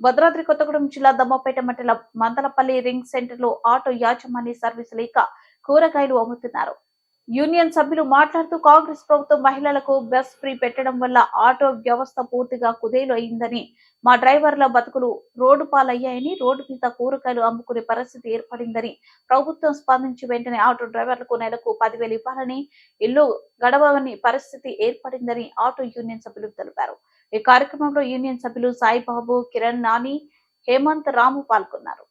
భద్రాద్రి కొత్తగూడెం జిల్లా దమ్మపేట మండలం Mandalapalli ring centre లో ఆటో యాజమాన్య సర్వీసు లేక కూరగాయలు అమ్ముతున్నారు. యూనియన్ సభ్యులు మాట్లాడుతూ కాంగ్రెస్ ప్రభుత్వం మహిళలకు బస్ ఫ్రీ పెట్టడం వల్ల ఆటో వ్యవస్థ పూర్తిగా కుదేలు అయిందని, మా డ్రైవర్ల బతుకులు రోడ్డు పాలయ్యాయని, రోడ్డు మీద కూరగాయలు అమ్ముకునే పరిస్థితి ఏర్పడిందని, ప్రభుత్వం స్పందించి వెంటనే ఆటో డ్రైవర్లకు నెలకు 10,000 ఇవ్వాలని, ఇల్లు గడవని పరిస్థితి ఏర్పడిందని ఆటో యూనియన్ సభ్యులు తెలిపారు. ఈ కార్యక్రమంలో యూనియన్ సభ్యులు సాయిబాబు, కిరణ్, నాని, హేమంత్, రాము పాల్గొన్నారు.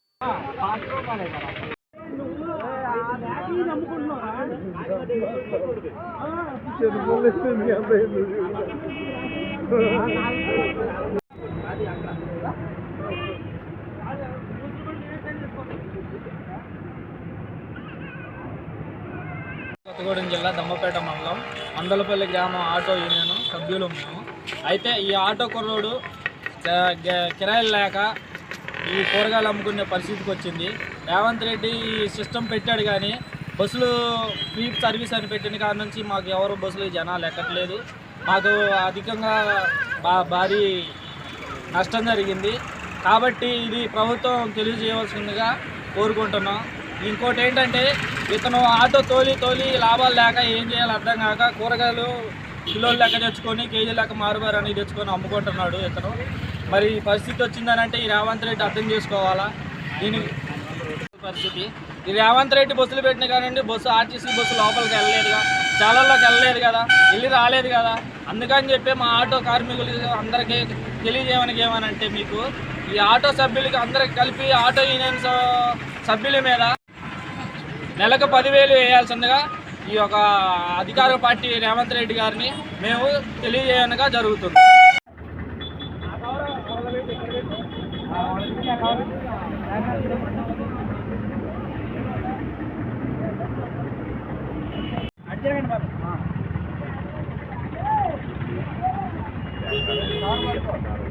కొత్తగూడెం జిల్లా దమ్మపేట మండలం మందలపల్లి గ్రామం ఆటో యూనియన్ సభ్యులు మేము. అయితే ఈ ఆటో కుర్రోడు కిరాయిలు లేక ఈ కూరగాయలు అమ్ముకునే పరిస్థితికి వచ్చింది. రేవంత్ రెడ్డి ఈ సిస్టమ్ పెట్టాడు, కానీ బస్సులు ఫ్రీ సర్వీస్ అని పెట్టిన కాడ నుంచి మాకు ఎవరు బస్సులు జనాలు ఎక్కట్లేదు. మాకు అధికంగా భారీ నష్టం జరిగింది. కాబట్టి ఇది ప్రభుత్వం తెలియజేయవలసిందిగా కోరుకుంటున్నాం. ఇంకోటి ఏంటంటే, ఇతను ఆటో తోలి లాభాలు లేక ఏం చేయాలో అర్థం కాక కూరగాయలు కిలోలు లెక్క తెచ్చుకొని, కేజీ లెక్క మారుమారు అనేది తెచ్చుకొని అమ్ముకుంటున్నాడు ఇతను. మరి పరిస్థితి వచ్చిందనంటే ఈ రేవంత్ రెడ్డి అర్థం చేసుకోవాలా దీనికి పరిస్థితి. ఈ రేవంత్ రెడ్డి బస్సులు పెట్టిన కానివ్వండి, ఆర్టీసీ బస్సు లోపలికి వెళ్ళలేదుగా, చాలల్లోకి వెళ్ళలేదు కదా, వెళ్ళి రాలేదు కదా. అందుకని చెప్పి మా ఆటో కార్మికులకి అందరికీ తెలియజేయమని మీకు ఈ ఆటో సభ్యులకి అందరికి కలిపి ఆటో యూనియన్ సభ్యుల మీద నెలకు 10,000 వేయాల్సిందిగా ఈ యొక్క అధికార పార్టీ రేవంత్ రెడ్డి గారిని మేము తెలియజేయనగా జరుగుతుంది. అడ్జస్ట్